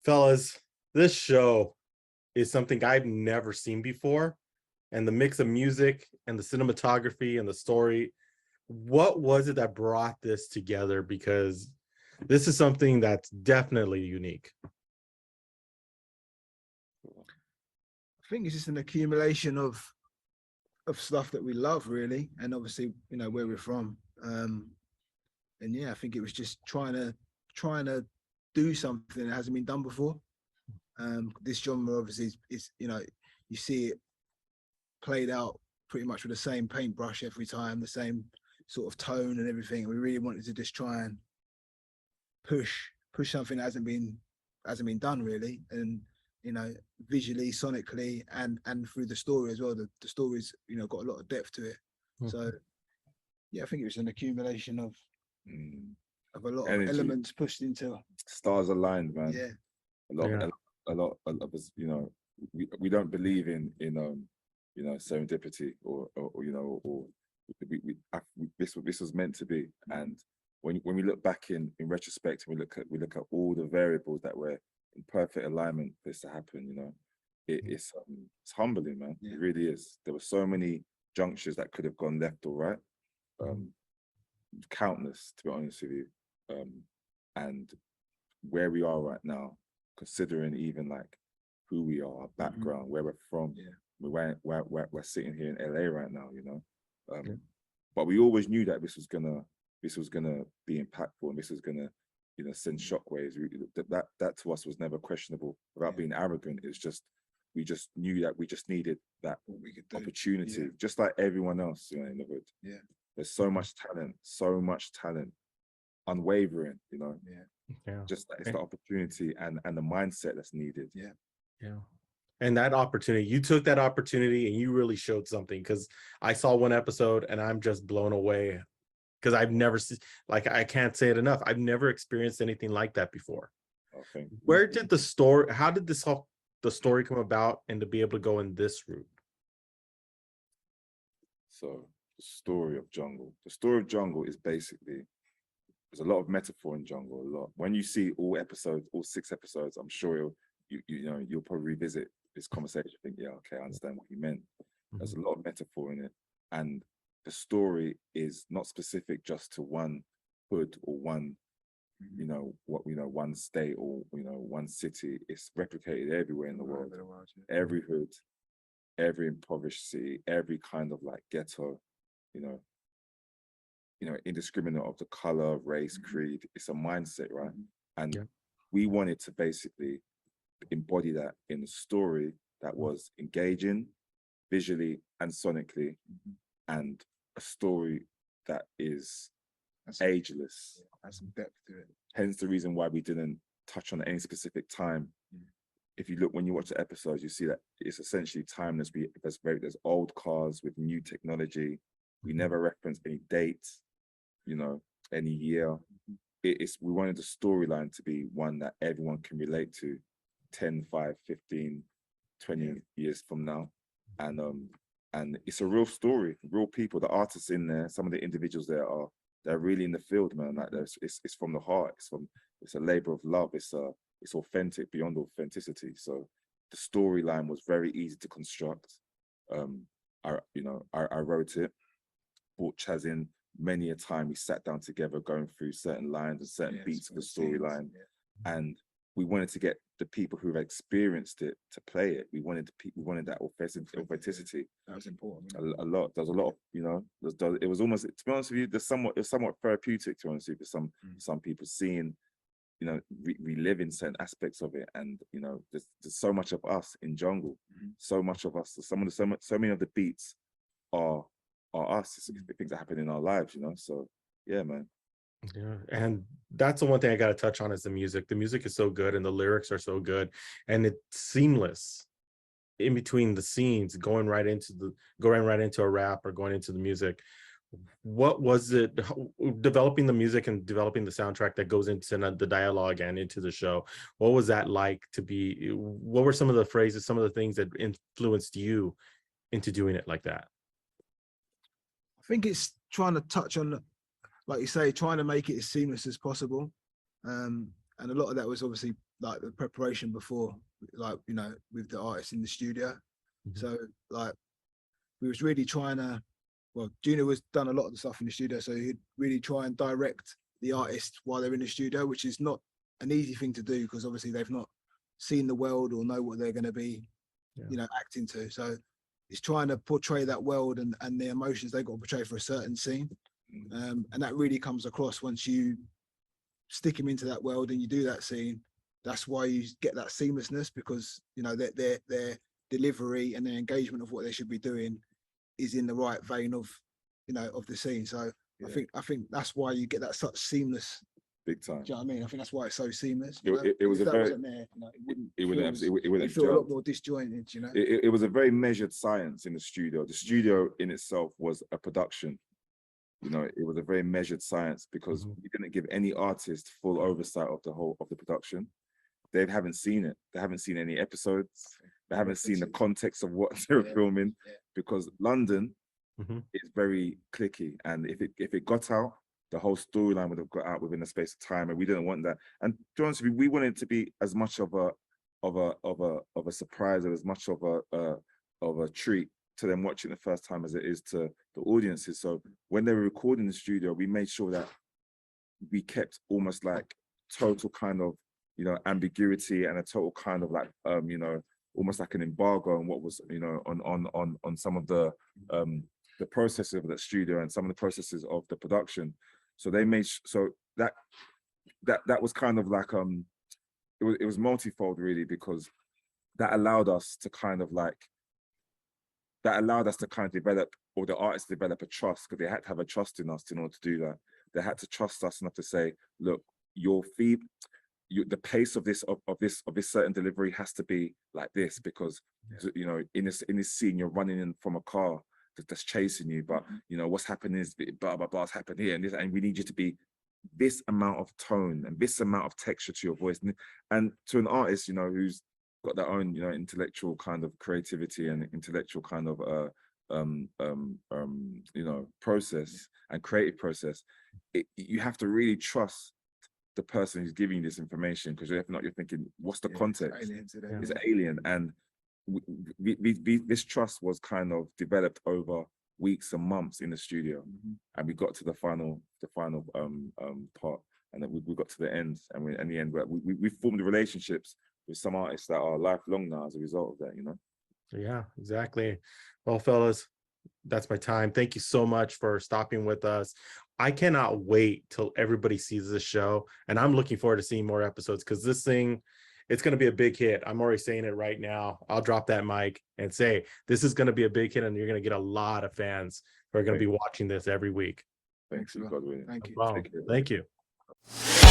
Fellas, this show is something I've never seen before. And the mix of music and the cinematography and the story, what was it that brought this together? Because this is something that's definitely unique. I think it's just an accumulation of stuff that we love, really, and obviously, where we're from. And yeah, I think it was just trying to do something that hasn't been done before. This genre obviously is you see it played out pretty much with the same paintbrush every time, the same sort of tone and everything. We really wanted to just try and push something that hasn't been done, really, and visually, sonically, and through the story as well. The story's got a lot of depth to it. So yeah, I think it was an accumulation of a lot Energy. of elements pushed into. Stars aligned, man. Yeah. A lot of us, we don't believe in serendipity or this was meant to be. And when we look back in retrospect, we look at all the variables that were in perfect alignment for this to happen. It's humbling, man. Yeah. It really is. There were so many junctures that could have gone left or right, countless, to be honest with you. And where we are right now, considering even like who we are, our background, where we're from. Yeah. We're sitting here in LA right now, but we always knew that this was gonna be impactful, and this was gonna send shockwaves. That to us was never questionable. Without being arrogant, it's just we just knew that we just needed that opportunity, just like everyone else in the hood. Yeah, there's so much talent, unwavering. Just that it's the opportunity and the mindset that's needed. Yeah. And that opportunity, you took that opportunity and you really showed something, because I saw one episode and I'm just blown away, because I've never seen, like, I can't say it enough, I've never experienced anything like that before. Okay. How did the story come about, and to be able to go in this route? So the story of Jungle is basically, there's a lot of metaphor in Jungle, a lot. When you see all 6 episodes, I'm sure you'll probably revisit this conversation, think, yeah, okay, I understand what you meant. There's a lot of metaphor in it, and the story is not specific just to one hood or one, one state or one city. It's replicated everywhere in the world. Every hood, every impoverished city, every kind of like ghetto, indiscriminate of the color, race, creed. It's a mindset, right? And we wanted to basically embody that in a story that was engaging visually and sonically, and a story that is ageless. Has some depth to it. Hence the reason why we didn't touch on any specific time. If you look, when you watch the episodes, you see that it's essentially timeless. There's old cars with new technology. We never reference any dates, any year. We wanted the storyline to be one that everyone can relate to 10, 5, 15, 20 years from now. And it's a real story, real people. The artists in there, some of the individuals there they're really in the field, man. Like it's from the heart. It's a labor of love. It's authentic beyond authenticity. So the storyline was very easy to construct. I wrote it, brought Chaz in many a time. We sat down together going through certain lines and certain beats of the storyline, and we wanted to get the people who've experienced it to play it. We wanted that authenticity. That was important. A lot. There was a lot of, it was almost, to be honest with you, it's somewhat therapeutic, to be honest with you, for some people, seeing, reliving certain aspects of it. And, there's so much of us in Jungle, so much of us. So many of the beats are us. It's things that happen in our lives, So yeah, man. Yeah, and that's the one thing I got to touch on, is the music. The music is so good and the lyrics are so good, and it's seamless in between the scenes, going right into a rap or going into the music. What was it, developing the music and developing the soundtrack that goes into the dialogue and into the show? What was that like to be? What were some of the phrases, some of the things that influenced you into doing it like that? I think it's trying to touch on, like you say, trying to make it as seamless as possible. And and a lot of that was obviously like the preparation before, like, you know, with the artists in the studio. So like we was really trying to, well, Junior was done a lot of the stuff in the studio, so he'd really try and direct the artist while they're in the studio, which is not an easy thing to do because obviously they've not seen the world or know what they're going to be, you know, acting to. So it's trying to portray that world and the emotions they got to portray for a certain scene. And that really comes across once you stick him into that world and you do that scene. That's why you get that seamlessness, because, you know, their delivery and their engagement of what they should be doing is in the right vein of, you know, of the scene. So I think that's why you get that such seamless. Big time. Do you know what I mean? I think that's why it's so seamless. It was if a that very, wasn't there, you know, it wouldn't feel a gel. lot more disjointed, you know. It was a very measured science in the studio. The studio in itself was a production. You know, it was a very measured science because we didn't give any artist full oversight of the whole of the production. They haven't seen it. They haven't seen any episodes. They haven't seen the context of what they're filming, because London is very clicky, and if it got out, the whole storyline would have got out within a space of time, and we didn't want that. And to be honest with you, we wanted it to be as much of a surprise, or as much of a treat to them watching the first time as it is to the audiences. So when they were recording in the studio, we made sure that we kept almost like total kind of, you know, ambiguity and a total kind of like you know, almost like an embargo on what was, you know, on some of the processes of the studio and some of the processes of the production. So they made so that was kind of like it was multifold really, because that allowed us to kind of develop, or the artists develop a trust, because they had to have a trust in us in order to do that. They had to trust us enough to say, look, the pace of this certain delivery has to be like this, because you know, in this scene you're running in from a car that's chasing you, but you know what's happening is blah blah blah's happened here, and we need you to be this amount of tone and this amount of texture to your voice, and to an artist, you know, who's got their own, you know, intellectual kind of creativity and intellectual kind of you know, process and creative process, you have to really trust the person who's giving you this information, because if not, you're thinking, what's the context? It's alien. And this trust was kind of developed over weeks and months in the studio, and we got to the final part, and then we got to the end, and in the end we formed relationships with some artists that are lifelong now as a result of that, you know. Yeah, exactly. Well, fellas, that's my time. Thank you so much for stopping with us. I cannot wait till everybody sees this show, and I'm looking forward to seeing more episodes, because this thing, it's going to be a big hit. I'm already saying it right now. I'll drop that mic and say this is going to be a big hit, and you're going to get a lot of fans who are going to be watching this every week. Thanks, Thank you. Thank you.